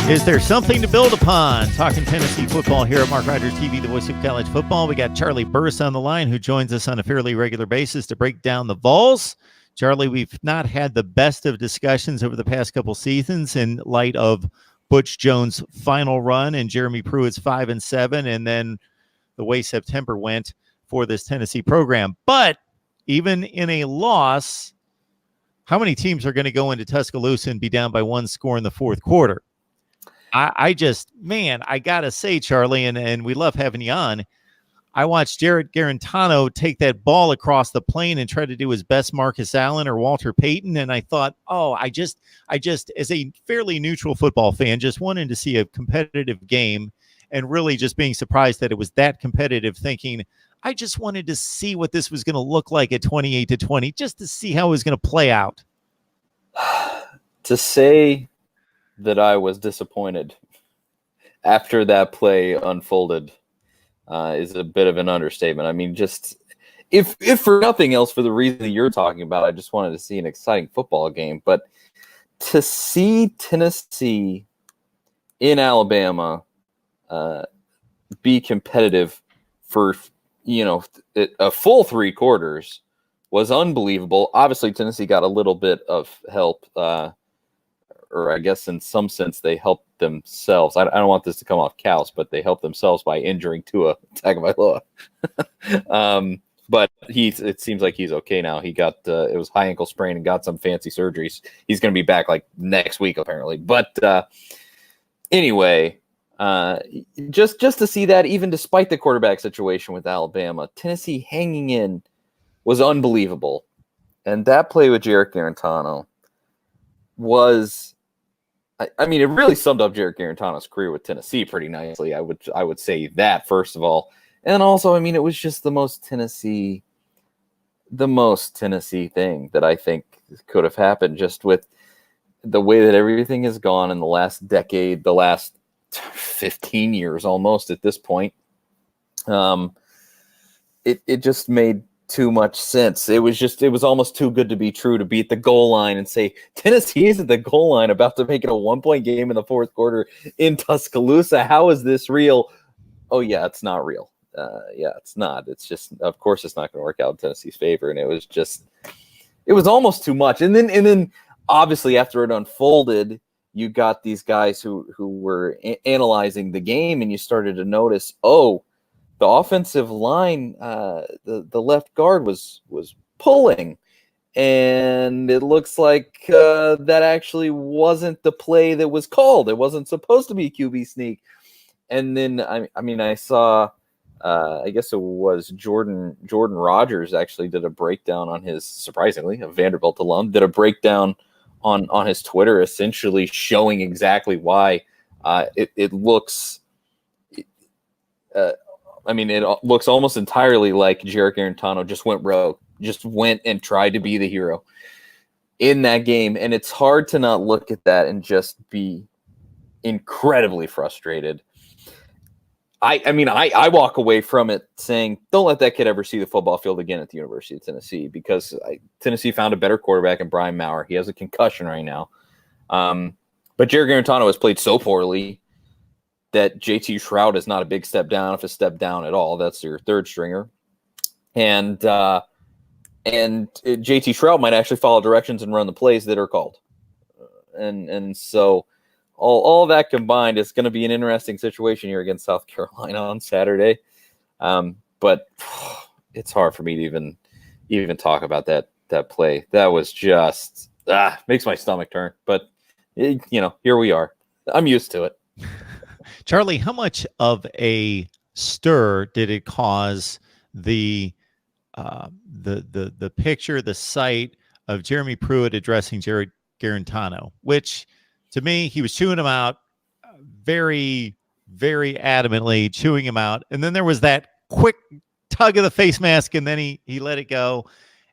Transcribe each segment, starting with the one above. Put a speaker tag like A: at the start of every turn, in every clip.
A: Is there something to build upon? Talking Tennessee football here at MarkRogersTV, the voice of college football. We got Charlie Burris on the line, who joins us on a fairly regular basis to break down the Vols. Charlie, we've not had the best of discussions over the past couple seasons in light of Butch Jones' final run and Jeremy Pruitt's 5-7, and then the way September went for this Tennessee program. But even in a loss, how many teams are going to go into Tuscaloosa and be down by one score in the fourth quarter? I got to say, Charlie, and we love having you on, I watched Jarrett Garantano take that ball across the plane and try to do his best Marcus Allen or Walter Payton, and I thought, I just, as a fairly neutral football fan, just wanted to see a competitive game and really just being surprised that it was that competitive, thinking, I just wanted to see what this was going to look like at 28-20, just to see how it was going to play out.
B: To say that I was disappointed after that play unfolded is a bit of an understatement. I mean, just if for nothing else, for the reason that you're talking about, I just wanted to see an exciting football game. But to see Tennessee in Alabama be competitive for, a full three quarters was unbelievable. Obviously, Tennessee got a little bit of help, or I guess in some sense they helped themselves. I don't want this to come off callous, but they helped themselves by injuring Tua Tagovailoa. But it seems like he's okay now. He got it was high ankle sprain and got some fancy surgeries. He's going to be back like next week apparently. But anyway, just to see that, even despite the quarterback situation with Alabama, Tennessee hanging in was unbelievable. And that play with Jarrett Garantano was, I mean, it really summed up Jarrett Garantano's career with Tennessee pretty nicely. I would say that, first of all. And also, I mean, it was just the most Tennessee thing that I think could have happened, just with the way that everything has gone in the last decade, the last 15 years almost at this point. It just made too much sense. It was almost too good to be true to be at the goal line and say Tennessee is at the goal line about to make it a 1-point game in the fourth quarter in Tuscaloosa. How is this real? Oh yeah, it's not real. It's not. It's just, of course it's not going to work out in Tennessee's favor. And it was almost too much. And then obviously after it unfolded, you got these guys who were analyzing the game, and you started to notice, the offensive line, the left guard was pulling, and it looks like that actually wasn't the play that was called. It wasn't supposed to be QB sneak. And then I saw, I guess it was Jordan Rogers actually did a breakdown on his, surprisingly, a Vanderbilt alum, did a breakdown on his Twitter, essentially showing exactly why it looks. It looks almost entirely like Jarrett Garantano just went rogue, just went and tried to be the hero in that game. And it's hard to not look at that and just be incredibly frustrated. I walk away from it saying, don't let that kid ever see the football field again at the University of Tennessee, because Tennessee found a better quarterback in Brian Maurer. He has a concussion right now. But Jarrett Garantano has played so poorly that JT Shroud is not a big step down, if a step down at all. That's your third stringer. And JT Shroud might actually follow directions and run the plays that are called. And so all that combined is going to be an interesting situation here against South Carolina on Saturday. But it's hard for me to even talk about that play. That was just makes my stomach turn. But here we are. I'm used to it.
A: Charlie, how much of a stir did it cause the picture, the sight of Jeremy Pruitt addressing Jarrett Garantano, which to me, he was chewing him out very, very adamantly, chewing him out. And then there was that quick tug of the face mask, and then he let it go.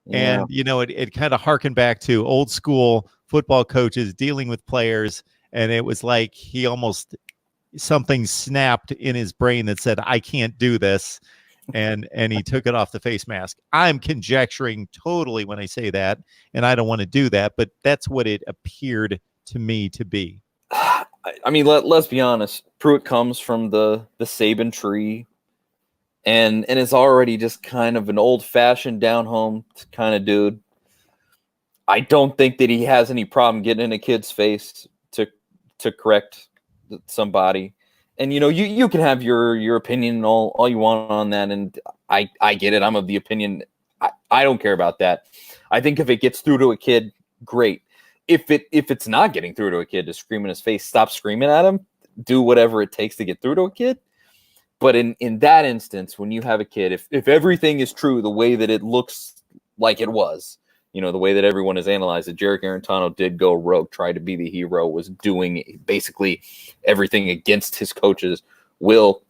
A: Yeah. And, it kind of harkened back to old school football coaches dealing with players. And it was like something snapped in his brain that said, I can't do this. And he took it off the face mask. I'm conjecturing totally when I say that, and I don't want to do that, but that's what it appeared to me to be.
B: I mean, let's be honest. Pruitt comes from the Saban tree, and is already just kind of an old-fashioned down-home kind of dude. I don't think that he has any problem getting in a kid's face to correct somebody. And you can have your opinion all you want on that, and I get it. I'm of the opinion I don't care about that. I think if it gets through to a kid, great. If it's not getting through to a kid, to scream in his face, stop screaming at him. Do whatever it takes to get through to a kid. But in that instance, when you have a kid, if everything is true the way that it looks like it was, the way that everyone has analyzed it, Jarek Arentano did go rogue, tried to be the hero, was doing basically everything against his coach's will.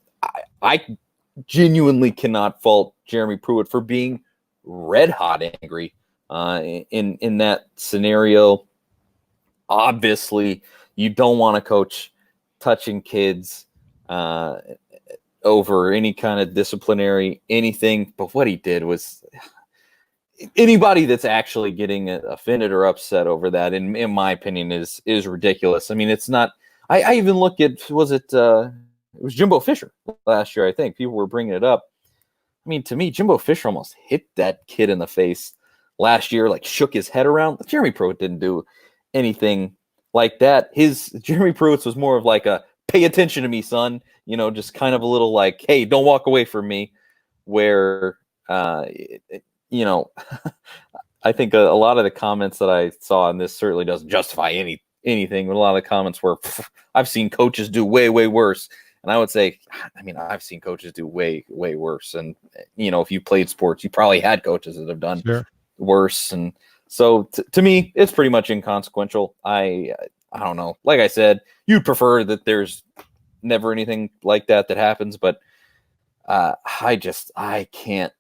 B: I genuinely cannot fault Jeremy Pruitt for being red hot angry in that scenario. Obviously, you don't want to coach touching kids over any kind of disciplinary anything, but what he did was, anybody that's actually getting offended or upset over that, in my opinion, is ridiculous. I mean, it's not. I even look at, it was Jimbo Fisher last year. I think people were bringing it up. I mean, to me, Jimbo Fisher almost hit that kid in the face last year, like shook his head around. Jeremy Pruitt didn't do anything like that. Jeremy Pruitt's was more of like a pay attention to me, son. Just kind of a little like, hey, don't walk away from me. Where I think a lot of the comments that I saw, and this certainly doesn't justify anything, but a lot of the comments were, I've seen coaches do way, way worse. And I would say, I mean, I've seen coaches do way, way worse. And, if you played sports, you probably had coaches that have done worse. And so to me, it's pretty much inconsequential. I don't know. Like I said, you'd prefer that there's never anything like that happens. But I can't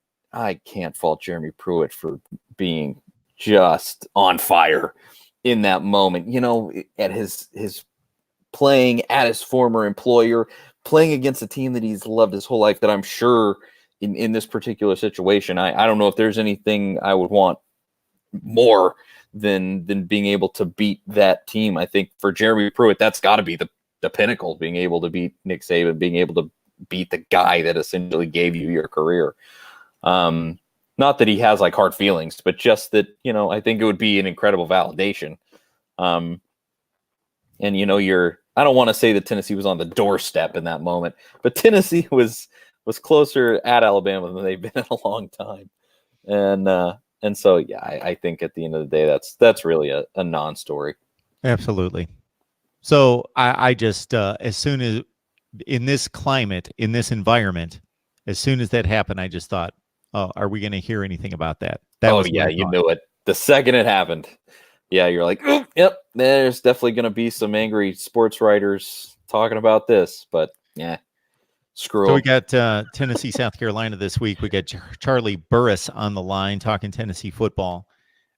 B: fault Jeremy Pruitt for being just on fire in that moment. At his playing at his former employer, playing against a team that he's loved his whole life, that I'm sure in this particular situation, I don't know if there's anything I would want more than being able to beat that team. I think for Jeremy Pruitt, that's got to be the pinnacle, being able to beat Nick Saban, being able to beat the guy that essentially gave you your career. Not that he has like hard feelings, but just that, I think it would be an incredible validation. And I don't want to say that Tennessee was on the doorstep in that moment, but Tennessee was closer at Alabama than they've been in a long time. And so, yeah, I think at the end of the day, that's really a non-story.
A: Absolutely. So I just, as soon as in this climate, in this environment, as soon as that happened, I just thought, oh, are we going to hear anything about that?
B: You knew it. The second it happened. Yeah, you're like, oh, yep, there's definitely going to be some angry sports writers talking about this, but yeah, screw
A: So we
B: them.
A: got Tennessee, South Carolina this week. We got Charlie Burris on the line talking Tennessee football.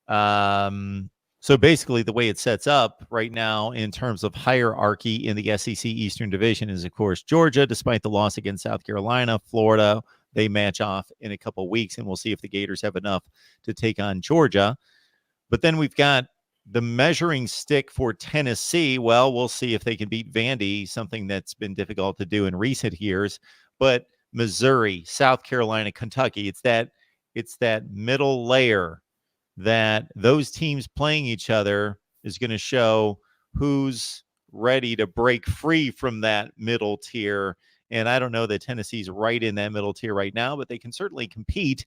A: So basically the way it sets up right now in terms of hierarchy in the SEC Eastern Division is, of course, Georgia, despite the loss against South Carolina. Florida, they match off in a couple of weeks, and we'll see if the Gators have enough to take on Georgia. But then we've got the measuring stick for Tennessee. Well, we'll see if they can beat Vandy, something that's been difficult to do in recent years. But Missouri, South Carolina, Kentucky, it's that middle layer that those teams playing each other is going to show who's ready to break free from that middle tier. And I don't know that Tennessee's right in that middle tier right now, but they can certainly compete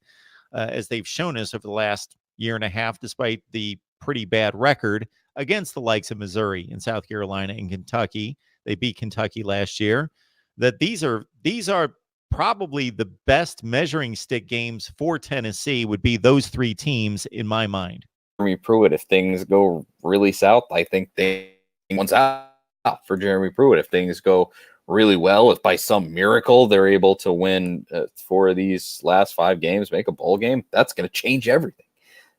A: as they've shown us over the last year and a half, despite the pretty bad record against the likes of Missouri and South Carolina and Kentucky. They beat Kentucky last year. That these are probably the best measuring stick games for Tennessee would be those three teams in my mind.
B: Jeremy Pruitt, if things go really south, I think one's out for Jeremy Pruitt. If things go really well, if by some miracle they're able to win 4 of these last 5 games, make a bowl game, that's going to change everything.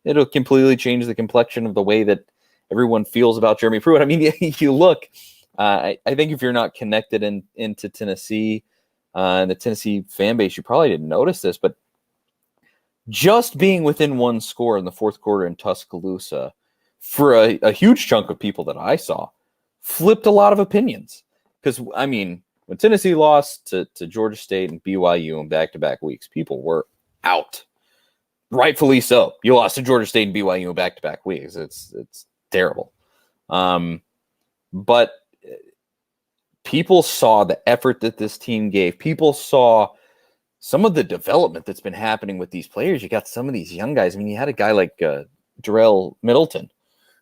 B: It'll completely change the complexion of the way that everyone feels about Jeremy Pruitt. I mean, you look, I think if you're not connected into Tennessee and the Tennessee fan base, you probably didn't notice this, but just being within 1 score in the 4th quarter in Tuscaloosa, for a huge chunk of people that I saw, flipped a lot of opinions. Because, I mean, when Tennessee lost to Georgia State and BYU in back-to-back weeks, people were out. Rightfully so. You lost to Georgia State and BYU in back-to-back weeks. It's terrible. But people saw the effort that this team gave. People saw some of the development that's been happening with these players. You got some of these young guys. I mean, you had a guy like Jarrell Middleton,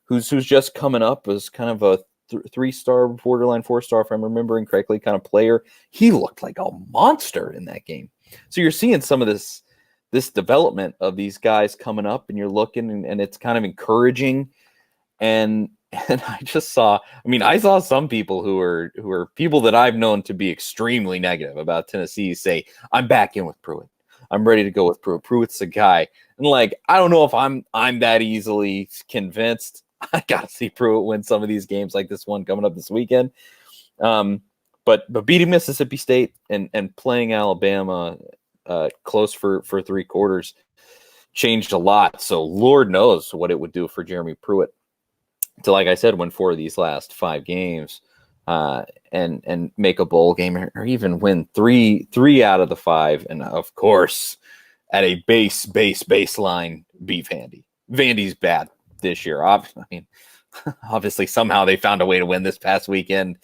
B: who's just coming up as kind of a 3-star, borderline 4-star, if I'm remembering correctly, kind of player. He looked like a monster in that game. So you're seeing some of this development of these guys coming up, and you're looking, and it's kind of encouraging. And I just saw, I saw some people who are people that I've known to be extremely negative about Tennessee say, I'm back in with Pruitt. I'm ready to go with Pruitt. Pruitt's the guy. And like, I don't know if I'm that easily convinced. I got to see Pruitt win some of these games like this one coming up this weekend. But beating Mississippi State and playing Alabama close for 3 quarters changed a lot. So Lord knows what it would do for Jeremy Pruitt to, like I said, win 4 of these last 5 games and make a bowl game, or even win three out of the 5. And of course, at a baseline, beat Vandy. Vandy's bad this year. Obviously, somehow they found a way to win this past weekend.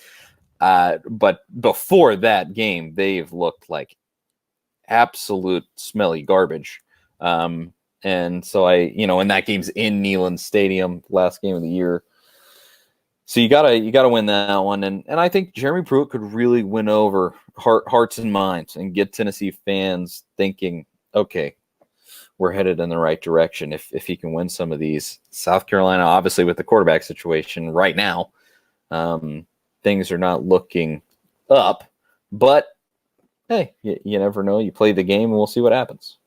B: But before that game, they've looked like absolute smelly garbage. And so and that game's in Neyland Stadium, last game of the year. So you gotta win that one. And I think Jeremy Pruitt could really win over hearts and minds and get Tennessee fans thinking, okay, we're headed in the right direction if he can win some of these. South Carolina, obviously, with the quarterback situation right now, things are not looking up. But hey, you never know. You play the game, and we'll see what happens.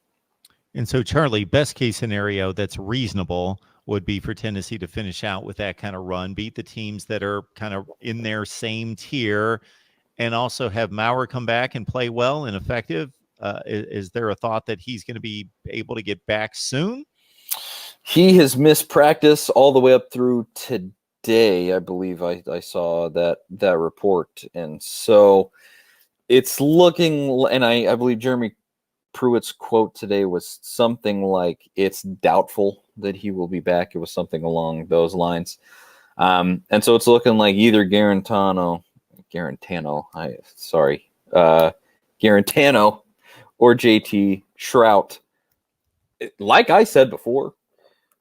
A: And so, Charlie, best case scenario that's reasonable would be for Tennessee to finish out with that kind of run, beat the teams that are kind of in their same tier, and also have Maurer come back and play well and effective. Is there a thought that he's going to be able to get back soon?
B: He has missed practice all the way up through today. I believe I saw that report. And so it's looking, and I believe Jeremy Pruitt's quote today was something like, it's doubtful that he will be back. It was something along those lines. And so it's looking like either Garantano or JT Shrout. Like I said before,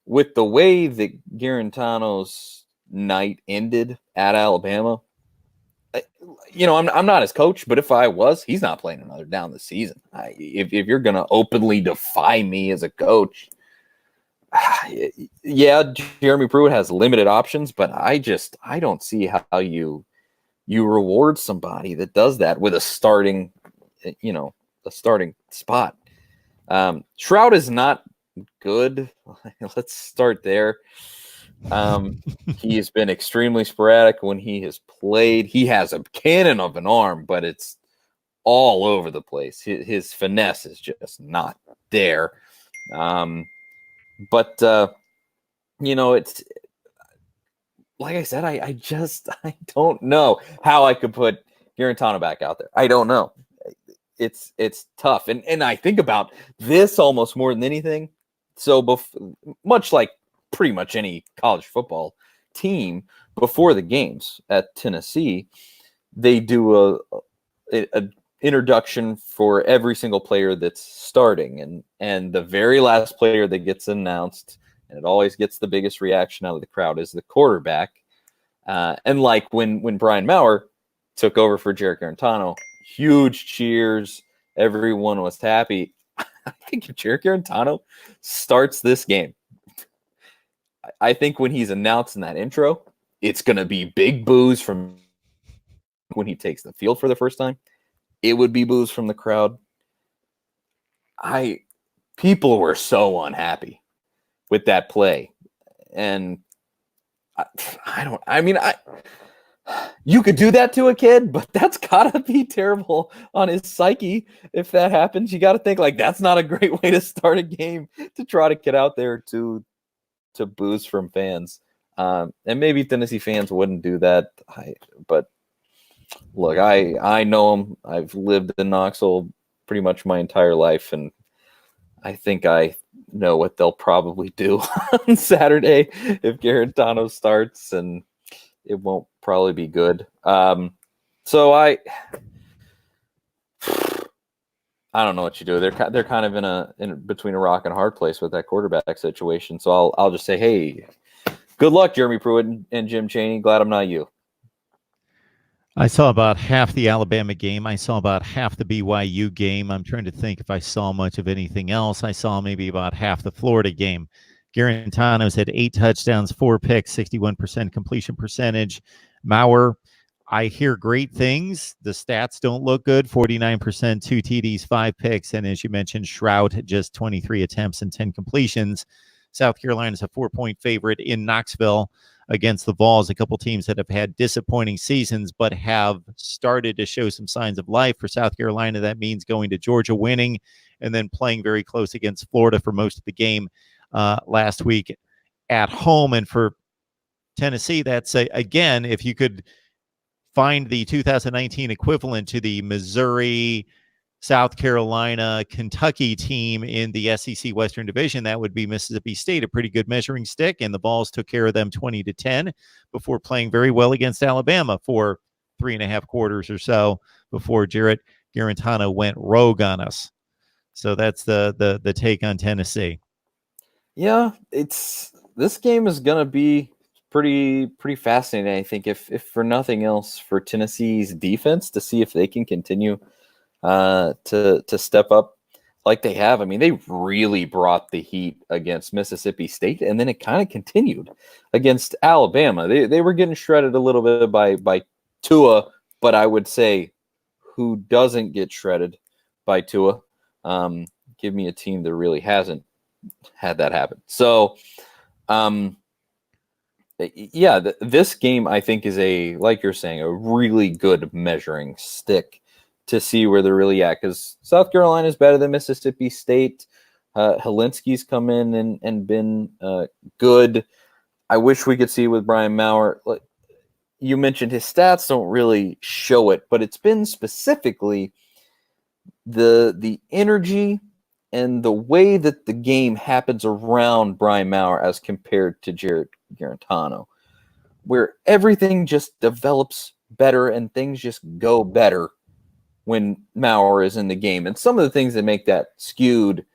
B: with the way that Garantano's night ended at Alabama, I'm not his coach, but if I was, he's not playing another down this season. If you're going to openly defy me as a coach, yeah, Jeremy Pruitt has limited options, but I don't see how you reward somebody that does that with a starting spot. Shroud is not good. Let's start there. He has been extremely sporadic when he has played. He has a cannon of an arm, but it's all over the place. His finesse is just not there. But it's like I said, I don't know how I could put Garantano back out there. I don't know. It's tough. And I think about this almost more than anything. So much like pretty much any college football team, before the games at Tennessee, they do a introduction for every single player that's starting, and the very last player that gets announced, and it always gets the biggest reaction out of the crowd, is the quarterback. And like when Brian Maurer took over for Jarrett Garantano, huge cheers, everyone was happy. I think if Jarrett Garantano starts this game, I think when he's announcing that intro, it's going to be big boos from when he takes the field for the first time. It would be boos from the crowd. People were so unhappy with that play. And you could do that to a kid, but that's gotta be terrible on his psyche. If that happens, you got to think like, that's not a great way to start a game, to try to get out there to boos from fans. And maybe Tennessee fans wouldn't do that. But look, I know them. I've lived in Knoxville pretty much my entire life, and I think I know what they'll probably do on Saturday if Garantano starts, and it won't probably be good. So I don't know what you do. They're kind of in between a rock and a hard place with that quarterback situation. So I'll just say, hey, good luck, Jeremy Pruitt and Jim Chaney. Glad I'm not you.
A: I saw about half the Alabama game. I saw about half the BYU game. I'm trying to think if I saw much of anything else. I saw maybe about half the Florida game. Garantano's had 8 touchdowns, 4 picks, 61% completion percentage. Maurer, I hear great things. The stats don't look good. 49%, 2 TDs, 5 picks. And as you mentioned, Shroud, just 23 attempts and 10 completions. South Carolina's a 4-point favorite in Knoxville against the Vols, a couple teams that have had disappointing seasons but have started to show some signs of life. For South Carolina, that means going to Georgia, winning, and then playing very close against Florida for most of the game last week at home. And for Tennessee, that's, again, if you could find the 2019 equivalent to the Missouri, South Carolina, Kentucky team in the SEC Western Division, that would be Mississippi State, a pretty good measuring stick. And the Vols took care of them 20-10 before playing very well against Alabama for 3.5 quarters or so before Jarrett Garantano went rogue on us. So that's the take on Tennessee.
B: Yeah, this game is gonna be pretty fascinating. I think if for nothing else, for Tennessee's defense to see if they can continue to step up like they have. I mean, they really brought the heat against Mississippi State, and then it kind of continued against Alabama. They were getting shredded a little bit by Tua, but I would say, who doesn't get shredded by Tua? Give me a team that really hasn't had that happen. So, yeah, this game I think is like you're saying, a really good measuring stick to see where they're really at, because South Carolina is better than Mississippi State. Helinski's come in and been good. I wish we could see with Brian Maurer. You mentioned his stats don't really show it, but it's been specifically the energy and the way that the game happens around Brian Maurer as compared to Jarrett Garantano, where everything just develops better and things just go better when Maurer is in the game. And some of the things that make that skewed.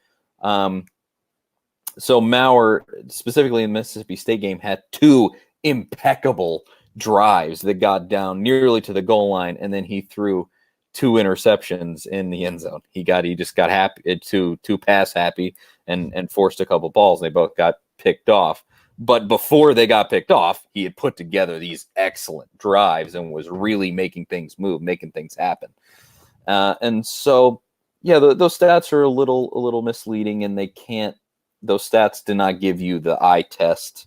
B: So Maurer, specifically in the Mississippi State game, had 2 impeccable drives that got down nearly to the goal line, and then he threw 2 interceptions in the end zone. He just got happy, too pass happy, and forced a couple balls. They both got picked off. But before they got picked off, he had put together these excellent drives and was really making things move, making things happen. And so, yeah, those stats are a little misleading, and those stats do not give you the eye test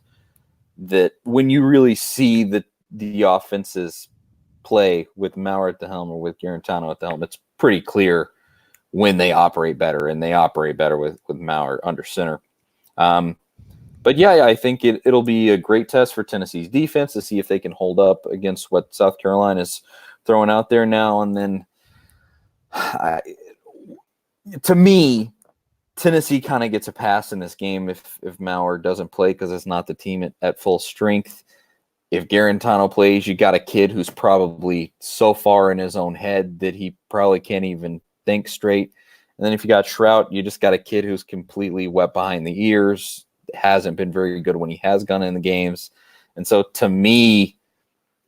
B: that when you really see the offenses play with Maurer at the helm or with Garantano at the helm, it's pretty clear when they operate better, and they operate better with Maurer under center. But yeah, I think it'll be a great test for Tennessee's defense to see if they can hold up against what South Carolina is throwing out there now. And then, to me, Tennessee kind of gets a pass in this game if Maurer doesn't play, because it's not the team at full strength. If Garantano plays, you got a kid who's probably so far in his own head that he probably can't even think straight. And then if you got Shrout, you just got a kid who's completely wet behind the ears, hasn't been very good when he has gone in the games. And so to me,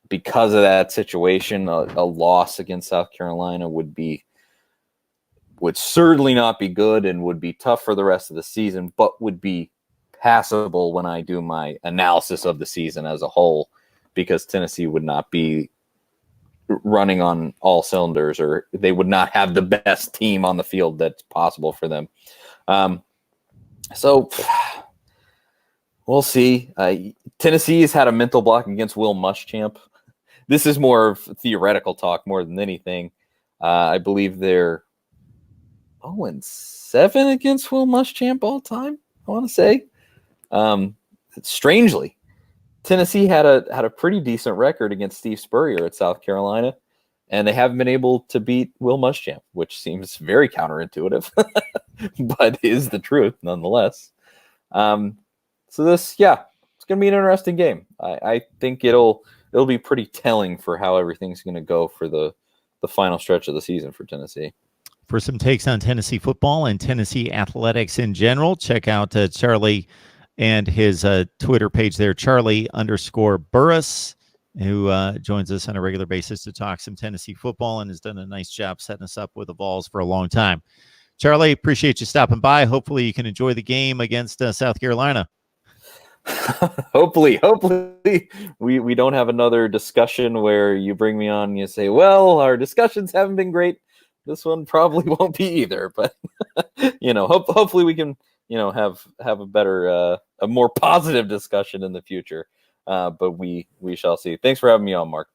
B: because of that situation, a loss against South Carolina would certainly not be good and would be tough for the rest of the season, but would be passable when I do my analysis of the season as a whole, because Tennessee would not be running on all cylinders, or they would not have the best team on the field that's possible for them. So we'll see. Tennessee has had a mental block against Will Muschamp. This is more of theoretical talk more than anything. I believe they're 0-7 against Will Muschamp all time, I want to say. Strangely. Tennessee had a pretty decent record against Steve Spurrier at South Carolina, and they haven't been able to beat Will Muschamp, which seems very counterintuitive, but is the truth nonetheless. So this, it's going to be an interesting game. I think it'll be pretty telling for how everything's going to go for the final stretch of the season for Tennessee.
A: For some takes on Tennessee football and Tennessee athletics in general, check out Charlie and his Twitter page there, Charlie_Burris, who joins us on a regular basis to talk some Tennessee football and has done a nice job setting us up with the Vols for a long time. Charlie, appreciate you stopping by. Hopefully you can enjoy the game against South Carolina.
B: Hopefully we don't have another discussion where you bring me on and you say, well, our discussions haven't been great. This one probably won't be either, but hopefully we can, have a better, a more positive discussion in the future. But we shall see. Thanks for having me on, Mark.